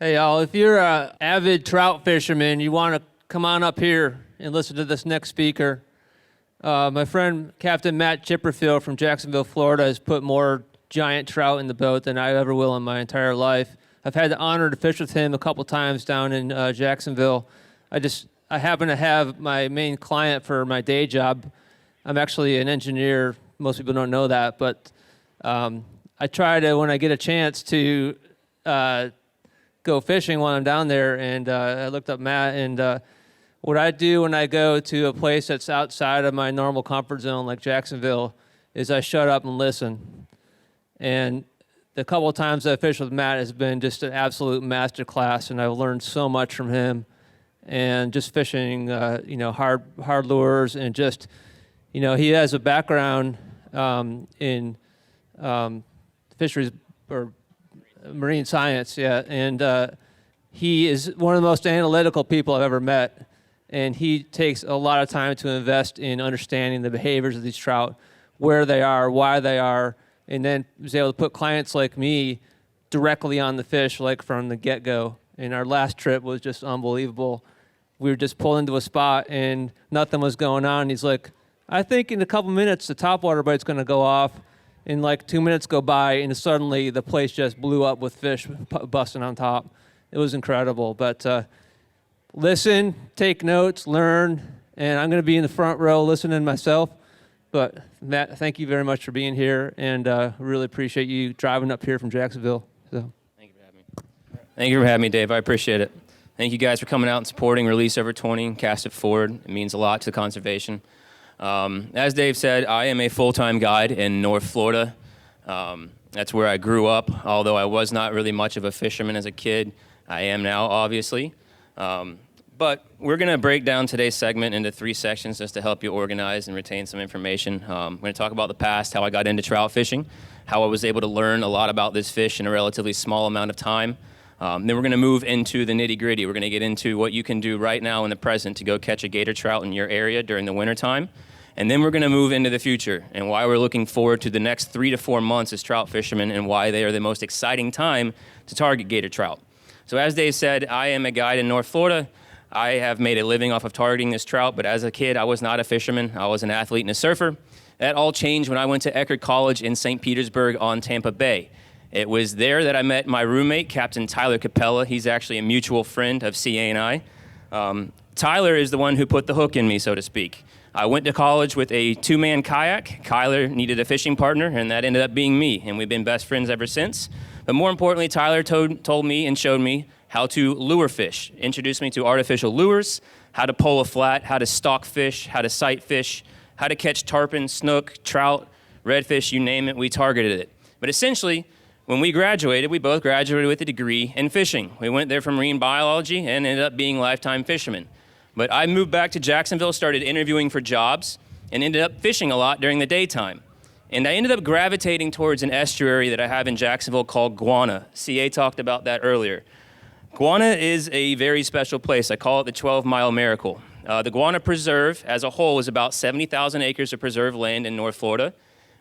Hey, y'all, if you're an avid trout fisherman, you want to come on up here and listen to this next speaker. My friend, Captain Matt Chipperfield from Jacksonville, Florida, has put more giant trout in the boat than I ever will in my entire life. I've had the honor to fish with him a couple times down in Jacksonville. I happen to have my main client for my day job. I'm actually an engineer. Most people don't know that, but I try to, when I get a chance to go fishing while I'm down there, and I looked up Matt, and what I do when I go to a place that's outside of my normal comfort zone like Jacksonville is I shut up and listen. And the couple of times I fished with Matt has been just an absolute masterclass, and I've learned so much from him. And just fishing, hard lures, and just, he has a background in fisheries or marine science, yeah, and he is one of the most analytical people I've ever met, and he takes a lot of time to invest in understanding the behaviors of these trout, where they are, why they are, and then was able to put clients like me directly on the fish, like from the get-go. And our last trip was just unbelievable. We were just pulled into a spot and nothing was going on. He's like, I think in a couple minutes the topwater bite's going to go off. And like 2 minutes go by, and suddenly the place just blew up with fish busting on top. It was incredible. But listen, take notes, learn, and I'm going to be in the front row listening myself. But Matt, thank you very much for being here, and really appreciate you driving up here from Jacksonville. So. Thank you for having me. Thank you for having me, Dave. I appreciate it. Thank you guys for coming out and supporting Release Over 20 and Cast It Forward. It means a lot to conservation. As Dave said, I am a full-time guide in North Florida. That's where I grew up, although I was not really much of a fisherman as a kid. I am now, obviously. But we're going to break down today's segment into 3 sections just to help you organize and retain some information. I'm going to talk about the past, how I got into trout fishing, how I was able to learn a lot about this fish in a relatively small amount of time. Then we're going to move into the nitty-gritty. We're going to get into what you can do right now in the present to go catch a gator trout in your area during the wintertime. And then we're going to move into the future and why we're looking forward to the next 3 to 4 months as trout fishermen and why they are the most exciting time to target gator trout. So as Dave said, I am a guide in North Florida. I have made a living off of targeting this trout, but as a kid, I was not a fisherman. I was an athlete and a surfer. That all changed when I went to Eckerd College in St. Petersburg on Tampa Bay. It was there that I met my roommate, Captain Tyler Capella. He's actually a mutual friend of CA and I. Tyler is the one who put the hook in me, so to speak. I went to college with a 2-man kayak. Tyler needed a fishing partner, and that ended up being me, and we've been best friends ever since. But more importantly, Tyler told me and showed me how to lure fish, introduced me to artificial lures, how to pull a flat, how to stalk fish, how to sight fish, how to catch tarpon, snook, trout, redfish, you name it, we targeted it. But essentially, when we graduated, we both graduated with a degree in fishing. We went there for marine biology and ended up being lifetime fishermen. But I moved back to Jacksonville, started interviewing for jobs, and ended up fishing a lot during the daytime. And I ended up gravitating towards an estuary that I have in Jacksonville called Guana. CA talked about that earlier. Guana is a very special place. I call it the 12-mile miracle. The Guana Preserve as a whole is about 70,000 acres of preserved land in North Florida,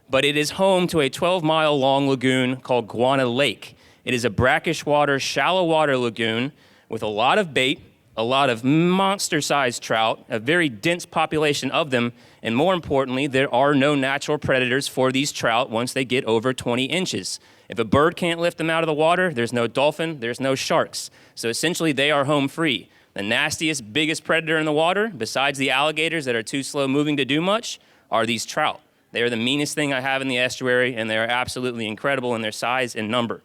but it is home to a 12-mile long lagoon called Guana Lake. It is a brackish water, shallow water lagoon with a lot of bait, a lot of monster-sized trout, a very dense population of them, and more importantly, there are no natural predators for these trout once they get over 20 inches. If a bird can't lift them out of the water, there's no dolphin, there's no sharks. So essentially, they are home free. The nastiest, biggest predator in the water, besides the alligators that are too slow moving to do much, are these trout. They are the meanest thing I have in the estuary, and they are absolutely incredible in their size and number.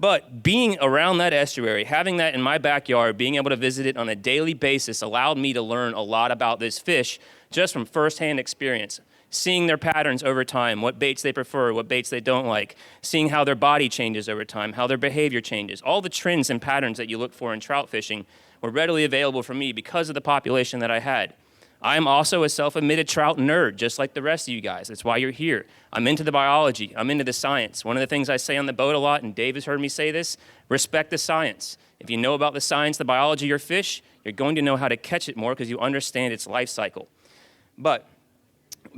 But being around that estuary, having that in my backyard, being able to visit it on a daily basis allowed me to learn a lot about this fish just from firsthand experience. Seeing their patterns over time, what baits they prefer, what baits they don't like, seeing how their body changes over time, how their behavior changes. All the trends and patterns that you look for in trout fishing were readily available for me because of the population that I had. I am also a self-admitted trout nerd, just like the rest of you guys. That's why you're here. I'm into the biology. I'm into the science. One of the things I say on the boat a lot, and Dave has heard me say this, respect the science. If you know about the science, the biology of your fish, you're going to know how to catch it more because you understand its life cycle. But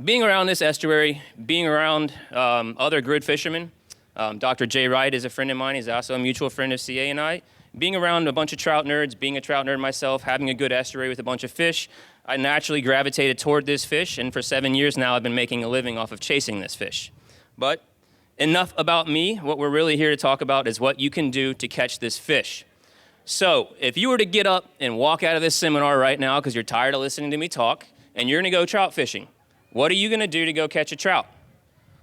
being around this estuary, being around other grid fishermen, Dr. Jay Wright is a friend of mine. He's also a mutual friend of CA and I. Being around a bunch of trout nerds, being a trout nerd myself, having a good estuary with a bunch of fish, I naturally gravitated toward this fish, and for 7 years now, I've been making a living off of chasing this fish. But enough about me. What we're really here to talk about is what you can do to catch this fish. So if you were to get up and walk out of this seminar right now because you're tired of listening to me talk, and you're going to go trout fishing, what are you going to do to go catch a trout?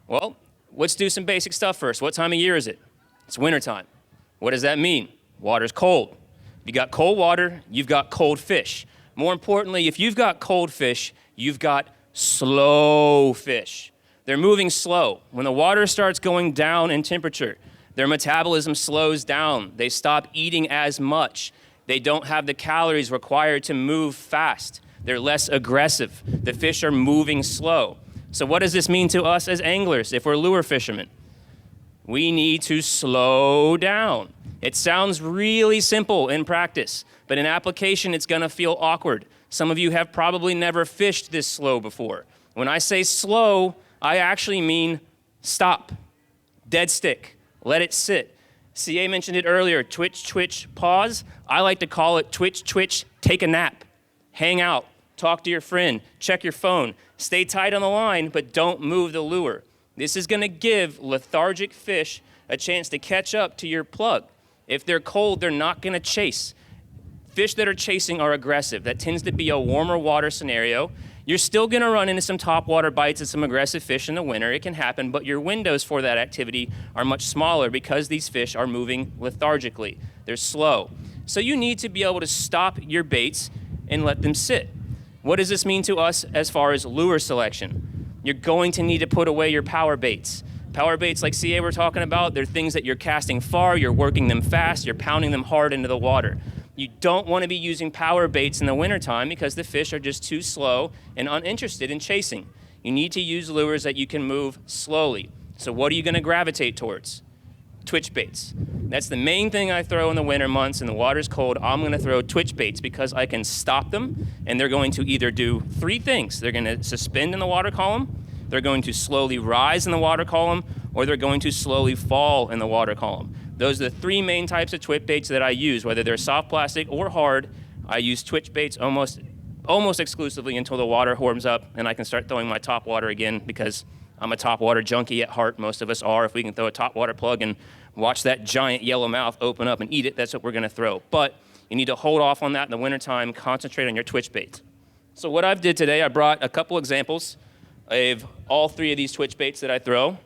Well, let's do some basic stuff first. What time of year is it? It's wintertime. What does that mean? Water's cold. If you got cold water, you've got cold fish. More importantly, if you've got cold fish, you've got slow fish. They're moving slow. When the water starts going down in temperature, their metabolism slows down. They stop eating as much. They don't have the calories required to move fast. They're less aggressive. The fish are moving slow. So what does this mean to us as anglers if we're lure fishermen? We need to slow down. It sounds really simple in practice, but in application, it's gonna feel awkward. Some of you have probably never fished this slow before. When I say slow, I actually mean stop, dead stick, let it sit. CA mentioned it earlier, twitch, twitch, pause. I like to call it twitch, twitch, take a nap, hang out, talk to your friend, check your phone, stay tight on the line, but don't move the lure. This is gonna give lethargic fish a chance to catch up to your plug. If they're cold, they're not gonna chase. Fish that are chasing are aggressive. That tends to be a warmer water scenario. You're still gonna run into some topwater bites and some aggressive fish in the winter. It can happen, but your windows for that activity are much smaller because these fish are moving lethargically. They're slow. So you need to be able to stop your baits and let them sit. What does this mean to us as far as lure selection? You're going to need to put away your power baits. Power baits like CA we're talking about, they're things that you're casting far, you're working them fast, you're pounding them hard into the water. You don't want to be using power baits in the wintertime because the fish are just too slow and uninterested in chasing. You need to use lures that you can move slowly. So what are you going to gravitate towards? Twitch baits. That's the main thing I throw in the winter months and the water's cold. I'm going to throw twitch baits because I can stop them, and they're going to either do 3 things. They're going to suspend in the water column, they're going to slowly rise in the water column, or they're going to slowly fall in the water column. Those are the 3 main types of twitch baits that I use, whether they're soft plastic or hard. I use twitch baits almost exclusively until the water warms up and I can start throwing my top water again because I'm a top water junkie at heart. Most of us are. If we can throw a top water plug and watch that giant yellow mouth open up and eat it, that's what we're gonna throw. But you need to hold off on that in the wintertime, concentrate on your twitch baits. So what I've did today, I brought a couple examples of all 3 of these twitch baits that I throw.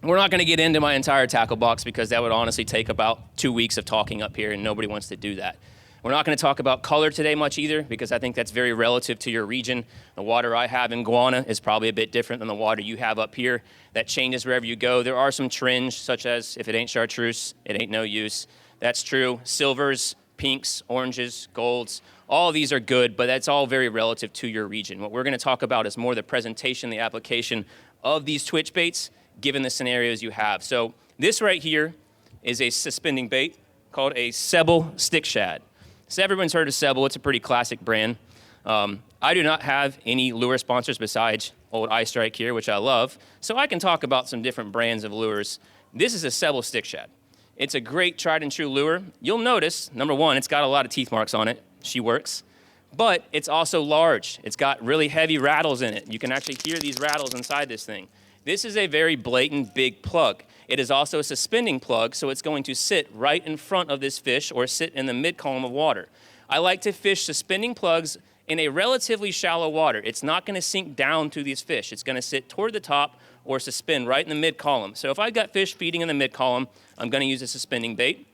We're not gonna get into my entire tackle box because that would honestly take about 2 weeks of talking up here and nobody wants to do that. We're not gonna talk about color today much either because I think that's very relative to your region. The water I have in Guana is probably a bit different than the water you have up here. That changes wherever you go. There are some trends such as if it ain't chartreuse, it ain't no use. That's true. Silvers, pinks, oranges, golds, all of these are good, but that's all very relative to your region. What we're gonna talk about is more the presentation, the application of these twitch baits given the scenarios you have. So this right here is a suspending bait called a Sebel stick shad. So everyone's heard of Sebel. It's a pretty classic brand. I do not have any lure sponsors besides old Ice Strike here, which I love. So I can talk about some different brands of lures. This is a Sebel stick shad. It's a great tried and true lure. You'll notice, number one, it's got a lot of teeth marks on it. She works. But it's also large. It's got really heavy rattles in it. You can actually hear these rattles inside this thing. This is a very blatant big plug. It is also a suspending plug, so it's going to sit right in front of this fish or sit in the mid-column of water. I like to fish suspending plugs in a relatively shallow water. It's not gonna sink down to these fish. It's gonna sit toward the top or suspend right in the mid-column. So if I've got fish feeding in the mid-column, I'm gonna use a suspending bait.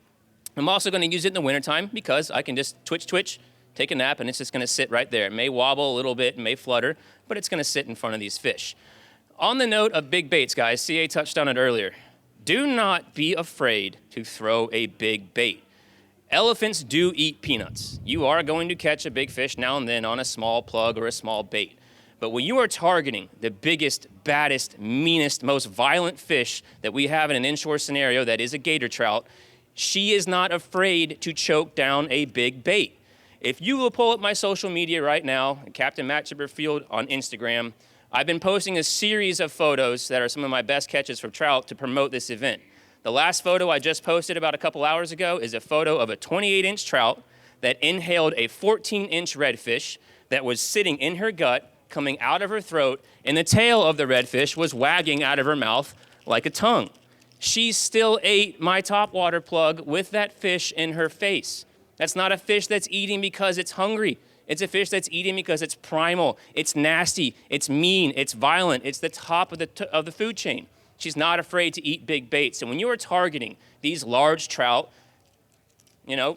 I'm also gonna use it in the wintertime because I can just twitch, take a nap, and it's just gonna sit right there. It may wobble a little bit, it may flutter, but it's gonna sit in front of these fish. On the note of big baits, guys, CA touched on it earlier. Do not be afraid to throw a big bait. Elephants do eat peanuts. You are going to catch a big fish now and then on a small plug or a small bait. But when you are targeting the biggest, baddest, meanest, most violent fish that we have in an inshore scenario that is a gator trout, she is not afraid to choke down a big bait. If you will pull up my social media right now, Captain Matt Chipperfield on Instagram, I've been posting a series of photos that are some of my best catches for trout to promote this event. The last photo I just posted about a couple hours ago is a photo of a 28-inch trout that inhaled a 14-inch redfish that was sitting in her gut, coming out of her throat, and the tail of the redfish was wagging out of her mouth like a tongue. She still ate my topwater plug with that fish in her face. That's not a fish that's eating because it's hungry. It's a fish that's eating because it's primal, it's nasty, it's mean, it's violent, it's the top of the food chain. She's not afraid to eat big baits. And when you are targeting these large trout, you know,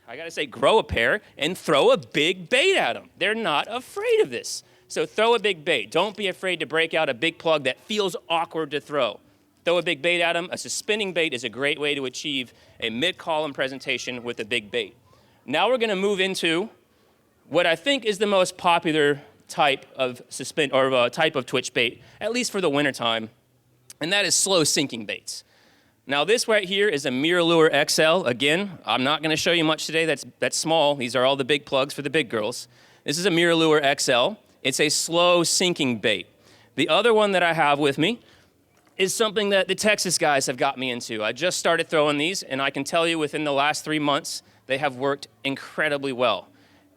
I gotta say, grow a pair and throw a big bait at them. They're not afraid of this. So throw a big bait. Don't be afraid to break out a big plug that feels awkward to throw. Throw a big bait at them. A suspending bait is a great way to achieve a mid-column presentation with a big bait. Now we're gonna move into what I think is the most popular type of type of twitch bait, at least for the wintertime, and that is slow sinking baits. Now this right here is a Mirror Lure XL. Again, I'm not gonna show you much today, that's small. These are all the big plugs for the big girls. This is a Mirror Lure XL. It's a slow sinking bait. The other one that I have with me is something that the Texas guys have got me into. I just started throwing these, and I can tell you within the last 3 months, they have worked incredibly well.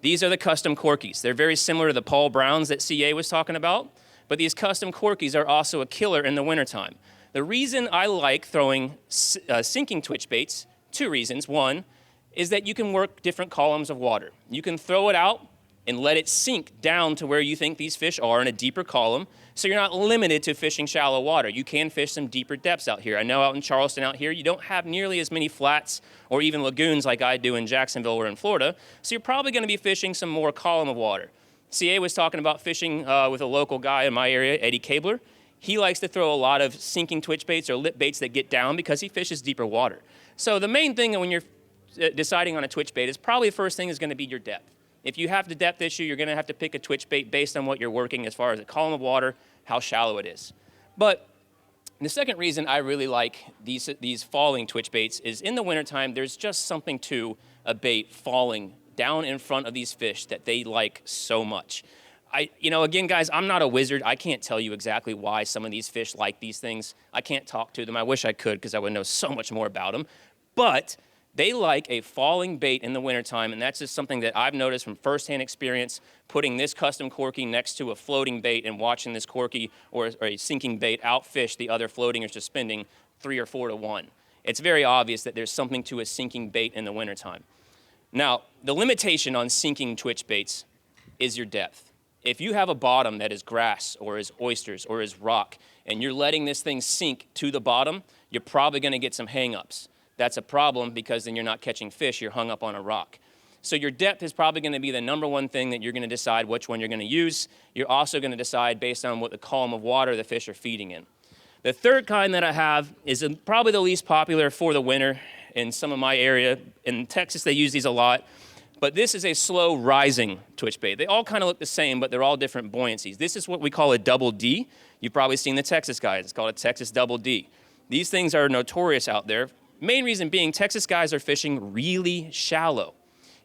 These are the custom corkies. They're very similar to the Paul Browns that CA was talking about, but these custom corkies are also a killer in the wintertime. The reason I like throwing sinking twitch baits, 2 reasons. One is that you can work different columns of water. You can throw it out and let it sink down to where you think these fish are in a deeper column, so you're not limited to fishing shallow water. You can fish some deeper depths out here. I know out in Charleston out here, you don't have nearly as many flats or even lagoons like I do in Jacksonville or in Florida, so you're probably gonna be fishing some more column of water. CA was talking about fishing with a local guy in my area, Eddie Kabler. He likes to throw a lot of sinking twitch baits or lip baits that get down because he fishes deeper water. So the main thing when you're deciding on a twitch bait is probably the first thing is gonna be your depth. If you have the depth issue, you're gonna have to pick a twitch bait based on what you're working as far as a column of water, how shallow it is. But the second reason I really like these falling twitch baits is in the wintertime, there's just something to a bait falling down in front of these fish that they like so much. Again, guys, I'm not a wizard. I can't tell you exactly why some of these fish like these things. I can't talk to them. I wish I could because I would know so much more about them. But they like a falling bait in the wintertime, and that's just something that I've noticed from firsthand experience, putting this custom corky next to a floating bait and watching this corky or a sinking bait outfish the other floating or suspending 3 or 4 to 1. It's very obvious that there's something to a sinking bait in the wintertime. Now, the limitation on sinking twitch baits is your depth. If you have a bottom that is grass or is oysters or is rock, and you're letting this thing sink to the bottom, you're probably gonna get some hang-ups. That's a problem because then you're not catching fish, you're hung up on a rock. So your depth is probably gonna be the #1 thing that you're gonna decide which one you're gonna use. You're also gonna decide based on what the column of water the fish are feeding in. The third kind that I have is probably the least popular for the winter in some of my area. In Texas, they use these a lot. But this is a slow rising twitch bait. They all kind of look the same, but they're all different buoyancies. This is what we call a double D. You've probably seen the Texas guys. It's called a Texas double D. These things are notorious out there. Main reason being Texas guys are fishing really shallow.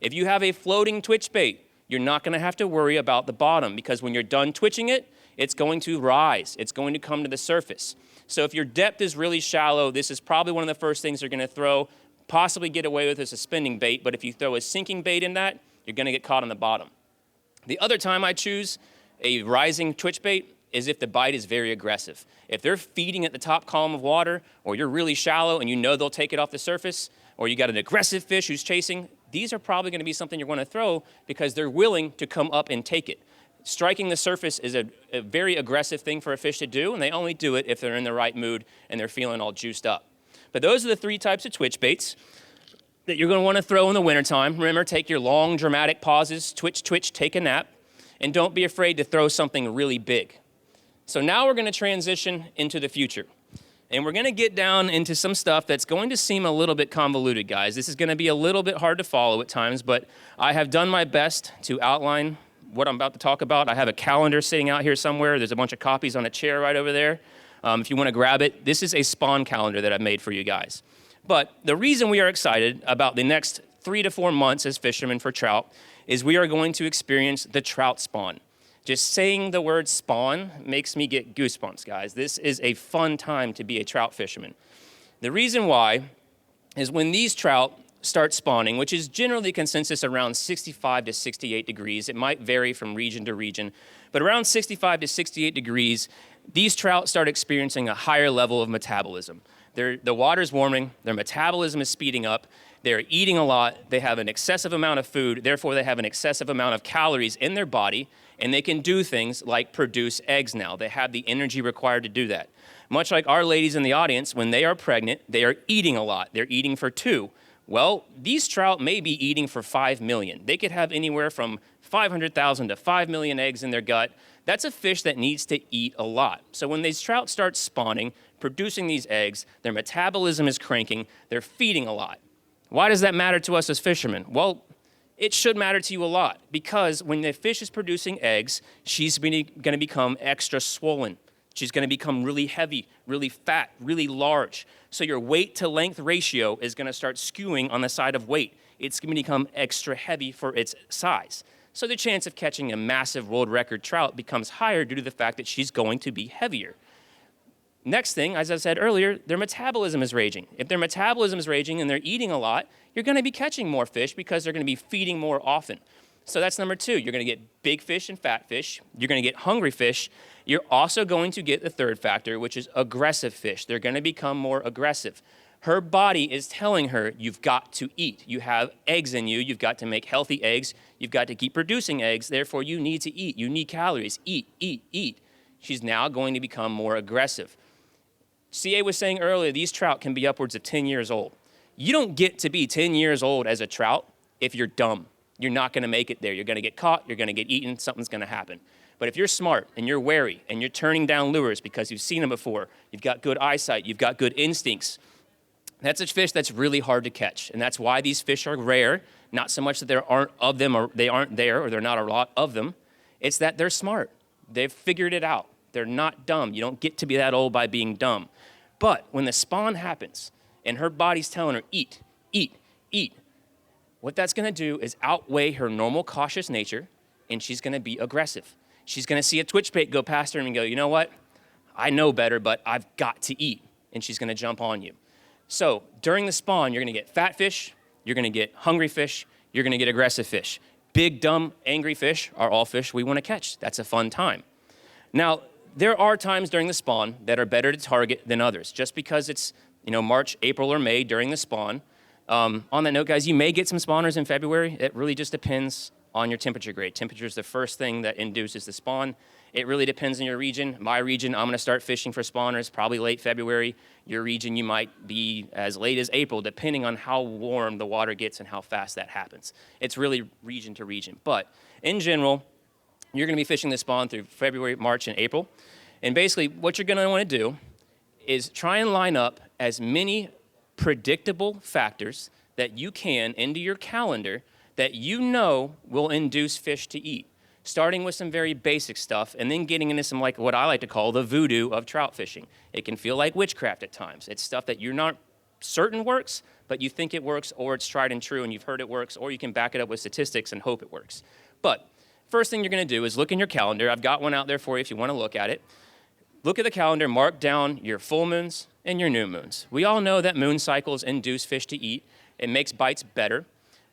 If you have a floating twitch bait, you're not gonna have to worry about the bottom because when you're done twitching it, it's going to rise. It's going to come to the surface. So if your depth is really shallow, this is probably one of the first things you're gonna throw, possibly get away with a suspending bait, but if you throw a sinking bait in that, you're gonna get caught on the bottom. The other time I choose a rising twitch bait is if the bite is very aggressive. If they're feeding at the top column of water, or you're really shallow and you know they'll take it off the surface, or you got an aggressive fish who's chasing, these are probably gonna be something you're gonna throw because they're willing to come up and take it. Striking the surface is a very aggressive thing for a fish to do, and they only do it if they're in the right mood and they're feeling all juiced up. But those are the 3 types of twitch baits that you're gonna wanna throw in the wintertime. Remember, take your long dramatic pauses, twitch, twitch, take a nap, and don't be afraid to throw something really big. So now we're gonna transition into the future. And we're gonna get down into some stuff that's going to seem a little bit convoluted, guys. This is gonna be a little bit hard to follow at times, but I have done my best to outline what I'm about to talk about. I have a calendar sitting out here somewhere. There's a bunch of copies on a chair right over there. If you wanna grab it, this is a spawn calendar that I've made for you guys. But the reason we are excited about the next 3 to 4 months as fishermen for trout is we are going to experience the trout spawn. Just saying the word spawn makes me get goosebumps, guys. This is a fun time to be a trout fisherman. The reason why is when these trout start spawning, which is generally consensus around 65 to 68 degrees. It might vary from region to region, but around 65 to 68 degrees, these trout start experiencing a higher level of metabolism. The water's warming, their metabolism is speeding up, they're eating a lot, they have an excessive amount of food, therefore they have an excessive amount of calories in their body, and they can do things like produce eggs now. They have the energy required to do that. Much like our ladies in the audience, when they are pregnant, they are eating a lot. They're eating for 2. Well, these trout may be eating for 5 million. They could have anywhere from 500,000 to 5 million eggs in their gut. That's a fish that needs to eat a lot. So when these trout start spawning, producing these eggs, their metabolism is cranking, they're feeding a lot. Why does that matter to us as fishermen? Well, it should matter to you a lot, because when the fish is producing eggs, she's going to become extra swollen. She's going to become really heavy, really fat, really large. So your weight to length ratio is going to start skewing on the side of weight. It's going to become extra heavy for its size. So the chance of catching a massive world record trout becomes higher due to the fact that she's going to be heavier. Next thing, as I said earlier, their metabolism is raging. If their metabolism is raging and they're eating a lot, you're going to be catching more fish because they're going to be feeding more often. So that's number 2. You're going to get big fish and fat fish. You're going to get hungry fish. You're also going to get the third factor, which is aggressive fish. They're going to become more aggressive. Her body is telling her, you've got to eat. You have eggs in you. You've got to make healthy eggs. You've got to keep producing eggs. Therefore, you need to eat. You need calories. Eat, eat, eat. She's now going to become more aggressive. CA was saying earlier, these trout can be upwards of 10 years old. You don't get to be 10 years old as a trout if you're dumb. You're not going to make it there. You're going to get caught. You're going to get eaten. Something's going to happen. But if you're smart and you're wary and you're turning down lures because you've seen them before, you've got good eyesight, you've got good instincts, that's a fish that's really hard to catch. And that's why these fish are rare. Not so much that there aren't of them or they aren't there or there are not a lot of them. It's that they're smart. They've figured it out. They're not dumb. You don't get to be that old by being dumb. But when the spawn happens and her body's telling her, eat, eat, eat, what that's going to do is outweigh her normal cautious nature, and she's going to be aggressive. She's going to see a twitch bait go past her and go, you know what? I know better, but I've got to eat. And she's going to jump on you. So during the spawn, you're going to get fat fish, you're going to get hungry fish, you're going to get aggressive fish. Big, dumb, angry fish are all fish we want to catch. That's a fun time. Now, there are times during the spawn that are better to target than others. Just because it's March, April, or May during the spawn. On that note, guys, you may get some spawners in February. It really just depends on your temperature grade. Temperature is the first thing that induces the spawn. It really depends on your region. My region, I'm going to start fishing for spawners probably late February. Your region, you might be as late as April, depending on how warm the water gets and how fast that happens. It's really region to region. But in general, you're going to be fishing the spawn through February, March, and April. And basically, what you're going to want to do is try and line up as many predictable factors that you can into your calendar that you know will induce fish to eat, starting with some very basic stuff and then getting into some like what I like to call the voodoo of trout fishing. It can feel like witchcraft at times. It's stuff that you're not certain works, but you think it works, or it's tried and true and you've heard it works, or you can back it up with statistics and hope it works. But first thing you're going to do is look in your calendar. I've got one out there for you if you want to look at it. Look at the calendar, mark down your full moons and your new moons. We all know that moon cycles induce fish to eat. It makes bites better.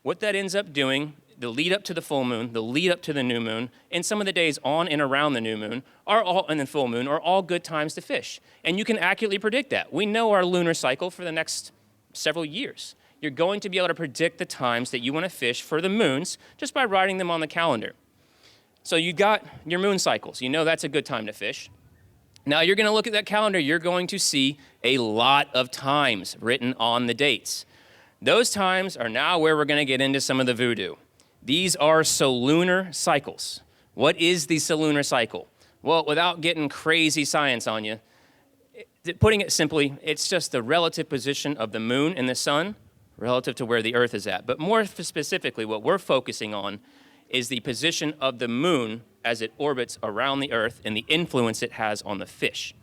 What that ends up doing, the lead up to the full moon, the lead up to the new moon, and some of the days on and around the new moon and the full moon are all good times to fish. And you can accurately predict that. We know our lunar cycle for the next several years. You're going to be able to predict the times that you want to fish for the moons just by writing them on the calendar. So you got your moon cycles. You know that's a good time to fish. Now you're going to look at that calendar. You're going to see a lot of times written on the dates. Those times are now where we're going to get into some of the voodoo. These are solunar cycles. What is the solunar cycle? Well, without getting crazy science on you, putting it simply, it's just the relative position of the moon and the sun relative to where the earth is at. But more specifically, what we're focusing on is the position of the moon as it orbits around the earth and the influence it has on the fish.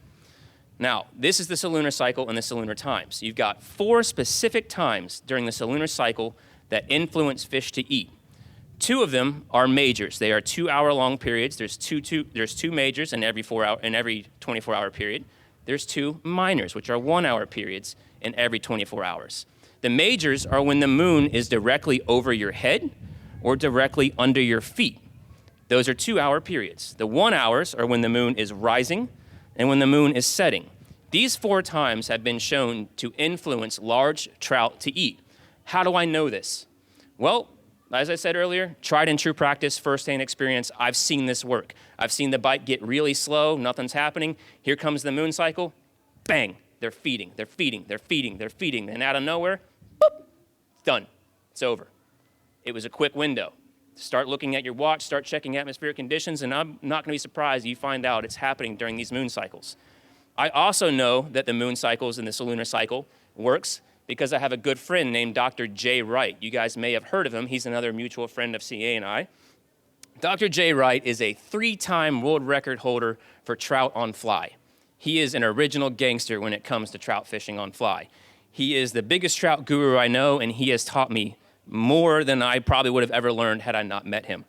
Now, this is the solunar cycle and the solunar times. You've got 4 specific times during the solunar cycle that influence fish to eat. 2 of them are majors. They are 2-hour-long periods. There's two majors in every 24-hour period. There's 2 minors, which are 1-hour periods. in every 24 hours. The majors are when the moon is directly over your head or directly under your feet. Those are 2-hour periods. The 1 hours are when the moon is rising and when the moon is setting. These 4 times have been shown to influence large trout to eat. How do I know this? Well, as I said earlier, tried and true practice, firsthand experience. I've seen this work. I've seen the bite get really slow, nothing's happening. Here comes the moon cycle, bang, they're feeding, they're feeding, they're feeding, they're feeding. And out of nowhere, boop, it's done, it's over. It was a quick window. Start looking at your watch, start checking atmospheric conditions, and I'm not gonna be surprised you find out it's happening during these moon cycles. I also know that the moon cycles and the lunar cycle works because I have a good friend named Dr. Jay Wright. You guys may have heard of him. He's another mutual friend of CA and I. Dr. Jay Wright is a 3-time world record holder for trout on fly. He is an original gangster when it comes to trout fishing on fly. He is the biggest trout guru I know, and he has taught me more than I probably would have ever learned had I not met him.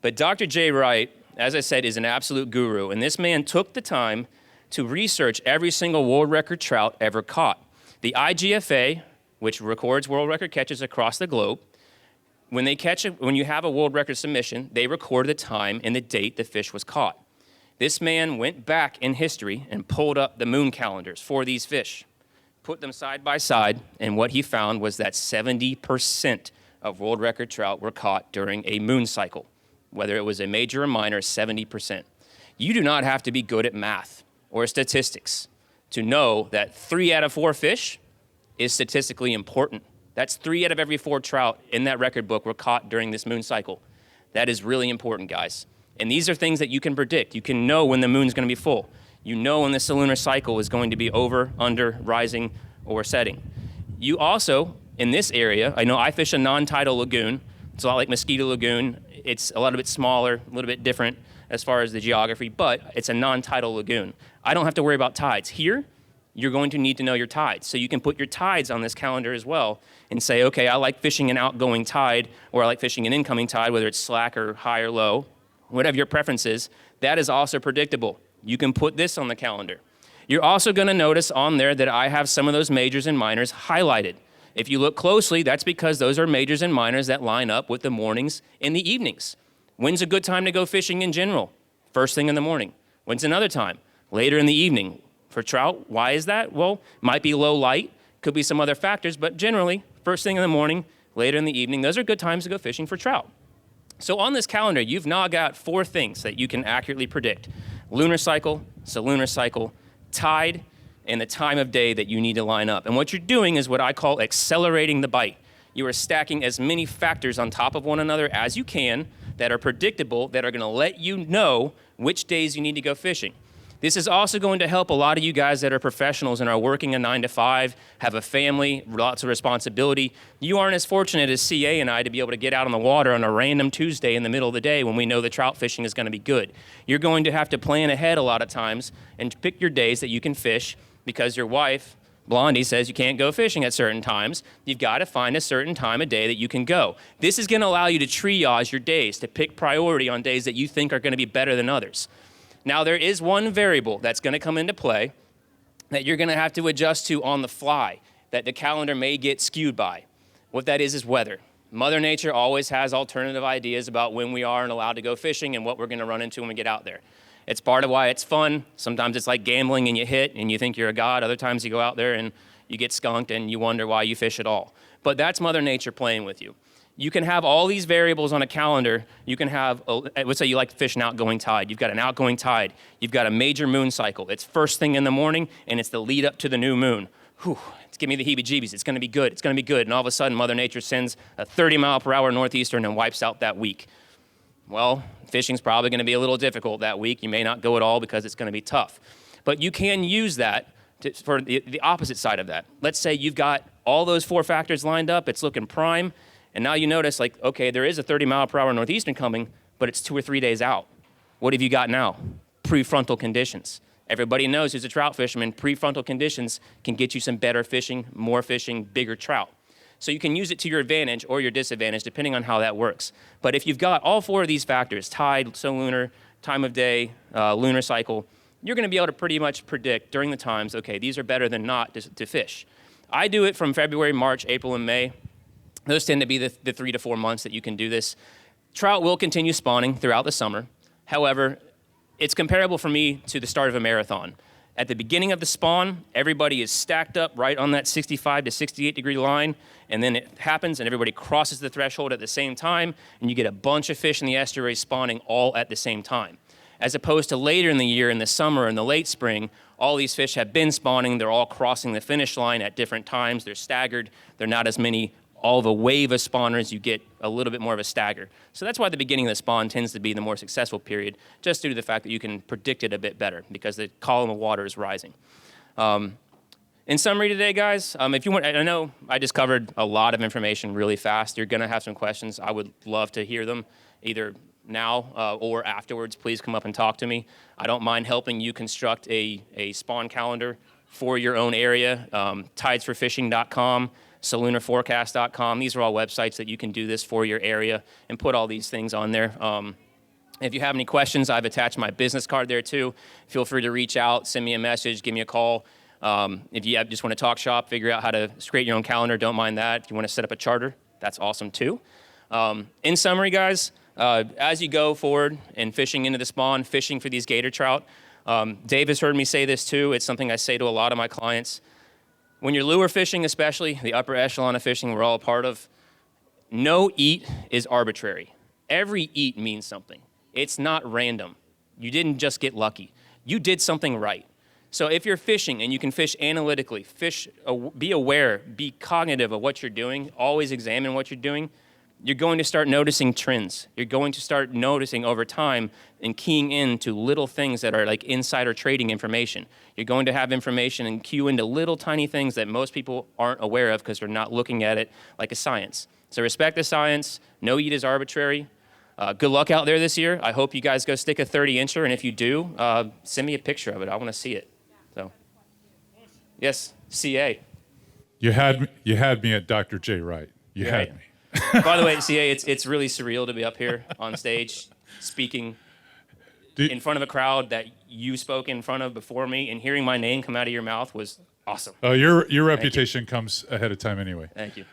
But Dr. Jay Wright, as I said, is an absolute guru, and this man took the time to research every single world record trout ever caught. The IGFA, which records world record catches across the globe, when you have a world record submission, they record the time and the date the fish was caught. This man went back in history and pulled up the moon calendars for these fish, put them side by side, and what he found was that 70% of world record trout were caught during a moon cycle. Whether it was a major or minor, 70%. You do not have to be good at math or statistics to know that 3 out of 4 fish is statistically important. That's 3 out of every 4 trout in that record book were caught during this moon cycle. That is really important, guys. And these are things that you can predict. You can know when the moon's gonna be full. You know when the lunar cycle is going to be over, under, rising, or setting. You also, in this area, I know I fish a non-tidal lagoon. It's a lot like Mosquito Lagoon. It's a little bit smaller, a little bit different as far as the geography, but it's a non-tidal lagoon. I don't have to worry about tides. Here, you're going to need to know your tides. So you can put your tides on this calendar as well and say, okay, I like fishing an outgoing tide, or I like fishing an incoming tide, whether it's slack or high or low, whatever your preference is. That is also predictable. You can put this on the calendar. You're also gonna notice on there that I have some of those majors and minors highlighted. If you look closely, that's because those are majors and minors that line up with the mornings and the evenings. When's a good time to go fishing in general? First thing in the morning. When's another time? Later in the evening. For trout, why is that? Well, might be low light, could be some other factors, but generally, first thing in the morning, later in the evening, those are good times to go fishing for trout. So on this calendar, you've now got 4 things that you can accurately predict. Lunar cycle, lunar cycle, tide, and the time of day that you need to line up. And what you're doing is what I call accelerating the bite. You are stacking as many factors on top of one another as you can that are predictable, that are gonna let you know which days you need to go fishing. This is also going to help a lot of you guys that are professionals and are working a 9 to 5, have a family, lots of responsibility. You aren't as fortunate as CA and I to be able to get out on the water on a random Tuesday in the middle of the day when we know the trout fishing is gonna be good. You're going to have to plan ahead a lot of times and pick your days that you can fish because your wife, Blondie, says you can't go fishing at certain times. You've got to find a certain time of day that you can go. This is gonna allow you to triage your days, to pick priority on days that you think are gonna be better than others. Now, there is one variable that's gonna come into play that you're gonna have to adjust to on the fly, that the calendar may get skewed by. What that is weather. Mother Nature always has alternative ideas about when we are and allowed to go fishing and what we're gonna run into when we get out there. It's part of why it's fun. Sometimes it's like gambling and you hit and you think you're a god. Other times you go out there and you get skunked and you wonder why you fish at all. But that's Mother Nature playing with you. You can have all these variables on a calendar. You can have, let's say you like to fish an outgoing tide. You've got an outgoing tide. You've got a major moon cycle. It's first thing in the morning and it's the lead up to the new moon. Whew, it's giving me the heebie-jeebies. It's gonna be good, it's gonna be good. And all of a sudden, Mother Nature sends a 30-mile-per-hour northeaster and wipes out that week. Well, fishing's probably gonna be a little difficult that week. You may not go at all because it's gonna be tough. But you can use that for the opposite side of that. Let's say you've got all those 4 factors lined up, it's looking prime, and now you notice like, okay, there is a 30-mile-per-hour northeastern coming, but it's 2 or 3 days out. What have you got now? Prefrontal conditions. Everybody knows who's a trout fisherman, prefrontal conditions can get you some better fishing, more fishing, bigger trout. So you can use it to your advantage or your disadvantage, depending on how that works. But if you've got all 4 of these factors, tide, lunar, time of day, lunar cycle, you're gonna be able to pretty much predict during the times, okay, these are better than not to fish. I do it from February, March, April, and May. Those tend to be the 3 to 4 months that you can do this. Trout will continue spawning throughout the summer. However, it's comparable for me to the start of a marathon. At the beginning of the spawn, everybody is stacked up right on that 65 to 68 degree line, and then it happens and everybody crosses the threshold at the same time, and you get a bunch of fish in the estuary spawning all at the same time. As opposed to later in the year, in the summer and the late spring, all these fish have been spawning, they're all crossing the finish line at different times, they're staggered, they're not as many all of a wave of spawners, you get a little bit more of a stagger. So that's why the beginning of the spawn tends to be the more successful period, just due to the fact that you can predict it a bit better because the column of water is rising. In summary today, guys, if you want, I know I just covered a lot of information really fast. You're gonna have some questions. I would love to hear them, either now or afterwards. Please come up and talk to me. I don't mind helping you construct a spawn calendar for your own area. Tidesforfishing.com. salunarforecast.com. These are all websites that you can do this for your area and put all these things on there. If you have any questions, I've attached my business card there too. Feel free to reach out, send me a message, give me a call. If you just want to talk shop, figure out how to create your own calendar, don't mind that. If you want to set up a charter, that's awesome too. In summary, guys, as you go forward and fishing into the spawn, fishing for these gator trout, Dave has heard me say this too. It's something I say to a lot of my clients. When you're lure fishing, especially, the upper echelon of fishing we're all a part of, no eat is arbitrary. Every eat means something. It's not random. You didn't just get lucky. You did something right. So if you're fishing and you can fish analytically, be aware, be cognitive of what you're doing, always examine what you're doing, you're going to start noticing trends. You're going to start noticing over time and keying into little things that are like insider trading information. You're going to have information and cue into little tiny things that most people aren't aware of because they're not looking at it like a science. So respect the science. No eat is arbitrary. Good luck out there this year. I hope you guys go stick a 30-incher, and if you do, send me a picture of it. I want to see it. So, yes, CA. You had me at Dr. J. Wright. You had me. By the way, CA, it's really surreal to be up here on stage speaking in front of a crowd that you spoke in front of before me, and hearing my name come out of your mouth was awesome. Oh, your reputation comes ahead of time anyway. Thank you.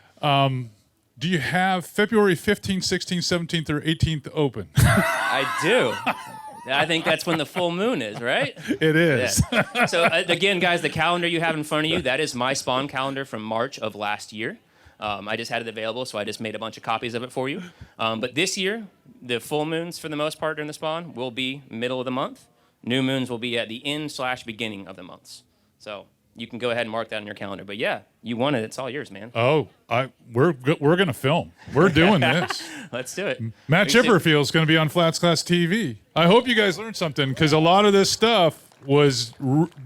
Do you have February 15th, 16th, 17th, or 18th open? I do. I think that's when the full moon is, right? It is. Yeah. So again, guys, the calendar you have in front of you, that is my spawn calendar from March of last year. I just had it available, so I just made a bunch of copies of it for you. But this year, the full moons, for the most part during the spawn, will be middle of the month. New moons will be at the end/beginning of the months. So you can go ahead and mark that on your calendar. But yeah, you won it. It's all yours, man. Oh, we're going to film. We're doing this. Let's do it. Matt Chipperfield is going to be on Flats Class TV. I hope you guys learned something, because a lot of this stuff was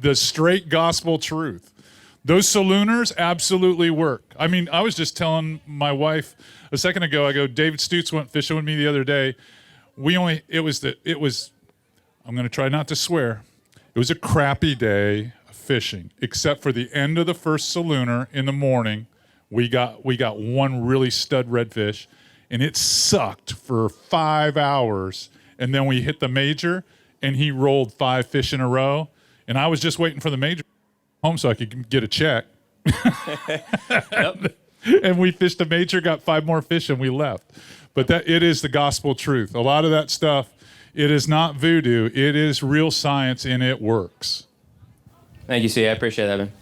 the straight gospel truth. Those salooners absolutely work. I mean, I was just telling my wife a second ago, I go, David Stutz went fishing with me the other day. I'm going to try not to swear. It was a crappy day of fishing, except for the end of the first salooner in the morning. We got one really stud redfish, and it sucked for 5 hours. And then we hit the major, and he rolled 5 fish in a row. And I was just waiting for the major home so I could get a check. Yep. And we fished the major, got 5 more fish, and we left. But it is the gospel truth. A lot of that stuff, it is not voodoo. It is real science, and it works. Thank you, C. I appreciate that, man.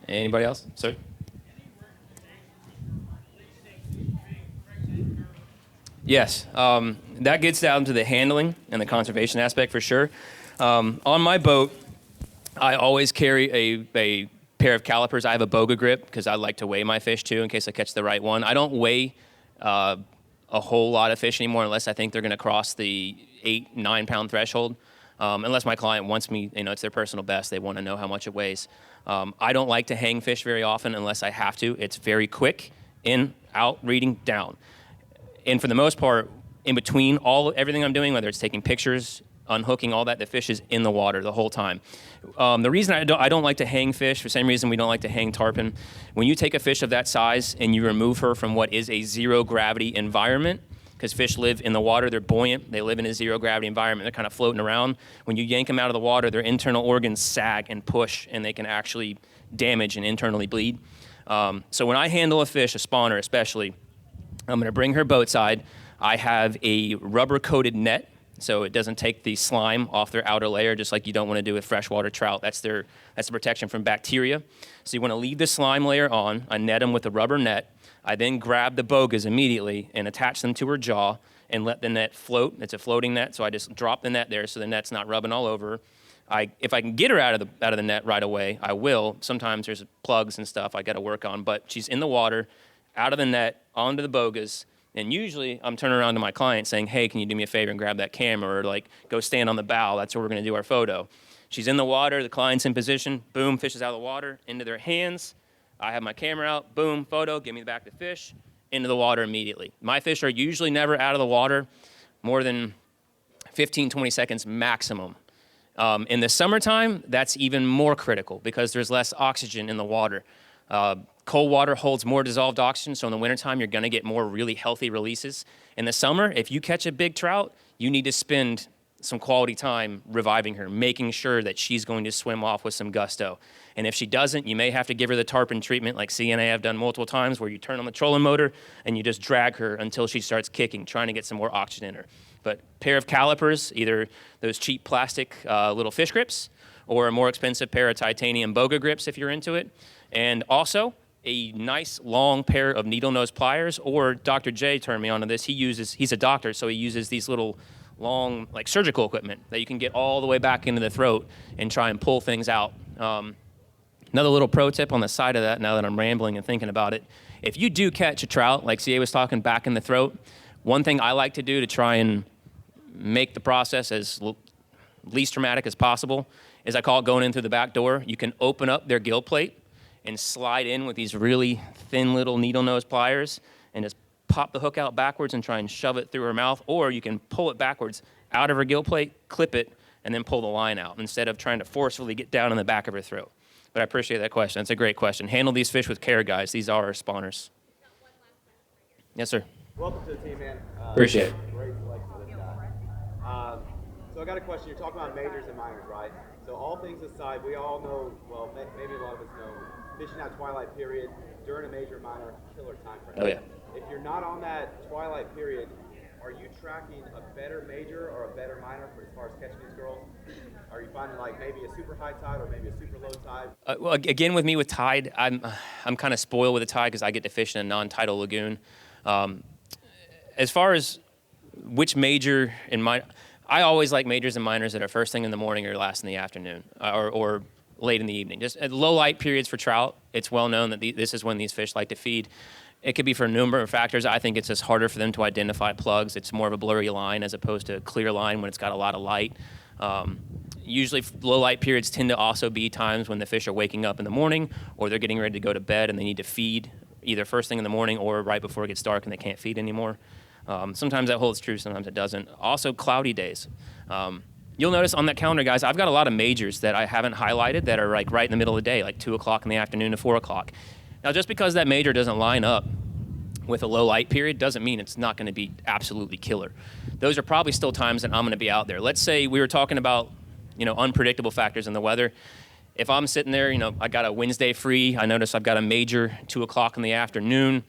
Anybody else? Sir? Yes. That gets down to the handling and the conservation aspect for sure. On my boat, I always carry a pair of calipers. I have a boga grip because I like to weigh my fish too in case I catch the right one. I don't weigh a whole lot of fish anymore unless I think they're going to cross the 8-9 pound threshold. Unless my client wants me, it's their personal best. They want to know how much it weighs. I don't like to hang fish very often unless I have to. It's very quick, in, out, reading, down. And for the most part, in between everything I'm doing, whether it's taking pictures, unhooking, all that, the fish is in the water the whole time. The reason I don't like to hang fish, for the same reason we don't like to hang tarpon, when you take a fish of that size and you remove her from what is a zero gravity environment, because fish live in the water. They're buoyant. They live in a zero gravity environment. They're kind of floating around. When you yank them out of the water, their internal organs sag and push, and they can actually damage and internally bleed. So when I handle a fish, a spawner especially, I'm going to bring her boat side. I have a rubber-coated net, so it doesn't take the slime off their outer layer, just like you don't want to do with freshwater trout. That's the protection from bacteria. So you want to leave the slime layer on. I net them with a rubber net. I then grab the bogas immediately and attach them to her jaw and let the net float. It's a floating net, so I just drop the net there so the net's not rubbing all over her. If I can get her out of the net right away, I will. Sometimes there's plugs and stuff I got to work on, but she's in the water, out of the net, onto the bogas. And usually I'm turning around to my client saying, hey, can you do me a favor and grab that camera, or like go stand on the bow. That's where we're going to do our photo. She's in the water. The client's in position. Boom, fish is out of the water, into their hands. I have my camera out. Boom, photo. Give me back the fish. Into the water immediately. My fish are usually never out of the water more than 15, 20 seconds maximum. In the summertime, that's even more critical because there's less oxygen in the water. Cold water holds more dissolved oxygen, so in the wintertime, you're going to get more really healthy releases. In the summer, if you catch a big trout, you need to spend some quality time reviving her, making sure that she's going to swim off with some gusto. And if she doesn't, you may have to give her the tarpon treatment like CNA have done multiple times, where you turn on the trolling motor and you just drag her until she starts kicking, trying to get some more oxygen in her. But pair of calipers, either those cheap plastic little fish grips or a more expensive pair of titanium boga grips if you're into it. And also a nice long pair of needle nose pliers, or Dr. J turned me onto this. He's a doctor, so he uses these little long, like surgical equipment that you can get all the way back into the throat and try and pull things out. Another little pro tip on the side of that, now that I'm rambling and thinking about it, if you do catch a trout, like CA was talking, back in the throat, one thing I like to do to try and make the process as least traumatic as possible is I call it going in through the back door. You can open up their gill plate and slide in with these really thin little needle nose pliers and just pop the hook out backwards and try and shove it through her mouth, or you can pull it backwards out of her gill plate, clip it, and then pull the line out instead of trying to forcefully get down in the back of her throat. But I appreciate that question. That's a great question. Handle these fish with care, guys. These are our spawners. Yes, sir. Welcome to the team, man. Appreciate it. Great selection of this guy. So I got a question. You're talking about majors and minors, right? So all things aside, we all know, well, maybe a lot of us know, fishing that twilight period during a major minor killer time frame. Oh, yeah. If you're not on that twilight period, are you tracking a better major or a better minor as far as catching these girls? Are you finding like maybe a super high tide or maybe a super low tide? Well, again, with me with tide, I'm kind of spoiled with the tide because I get to fish in a non-tidal lagoon. As far as which major in my, I always like majors and minors that are first thing in the morning or last in the afternoon, or late in the evening. Just at low light periods for trout, it's well known that this is when these fish like to feed. It could be for a number of factors. I think it's just harder for them to identify plugs. It's more of a blurry line as opposed to a clear line when it's got a lot of light. Usually low light periods tend to also be times when the fish are waking up in the morning or they're getting ready to go to bed and they need to feed either first thing in the morning or right before it gets dark and they can't feed anymore. Sometimes that holds true, sometimes it doesn't. Also cloudy days. You'll notice on that calendar, guys, I've got a lot of majors that I haven't highlighted that are like right in the middle of the day, like 2 o'clock in the afternoon to 4 o'clock. Now, just because that major doesn't line up with a low light period doesn't mean it's not going to be absolutely killer. Those are probably still times that I'm going to be out there. Let's say we were talking about, unpredictable factors in the weather. If I'm sitting there, I got a Wednesday free, I notice I've got a major 2 o'clock in the afternoon,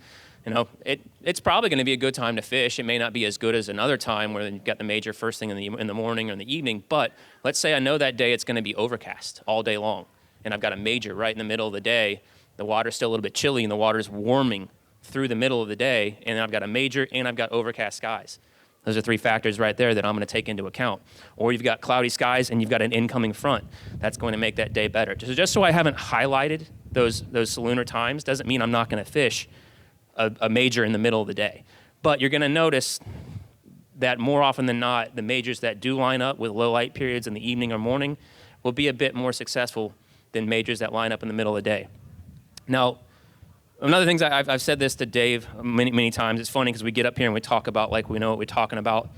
it's probably going to be a good time to fish. It may not be as good as another time where you've got the major first thing in the morning or in the evening, but let's say I know that day it's going to be overcast all day long, and I've got a major right in the middle of the day. The water's still a little bit chilly, and the water's warming through the middle of the day, and I've got a major, and I've got overcast skies. Those are 3 factors right there that I'm going to take into account. Or you've got cloudy skies, and you've got an incoming front. That's going to make that day better. So just so I haven't highlighted those salooner times doesn't mean I'm not going to fish a major in the middle of the day. But you're going to notice that more often than not, the majors that do line up with low light periods in the evening or morning will be a bit more successful than majors that line up in the middle of the day. Now, another thing, I've said this to Dave many, many times. It's funny because we get up here and we talk about like we know what we're talking about.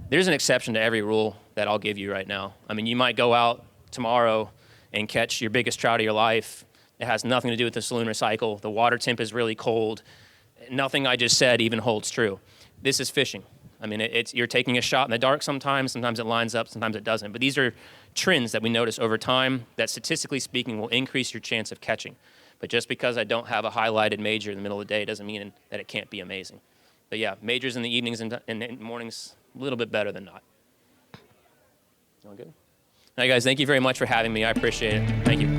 There's an exception to every rule that I'll give you right now. I mean, you might go out tomorrow and catch your biggest trout of your life. It has nothing to do with the salooner cycle. The water temp is really cold. nothing I just said even holds true. This is fishing. I mean, you're taking a shot in the dark sometimes it lines up, sometimes it doesn't. But these are trends that we notice over time that statistically speaking will increase your chance of catching. But just because I don't have a highlighted major in the middle of the day doesn't mean that it can't be amazing. But yeah, majors in the evenings and in the mornings, a little bit better than not. All good? All right, guys, thank you very much for having me. I appreciate it. Thank you.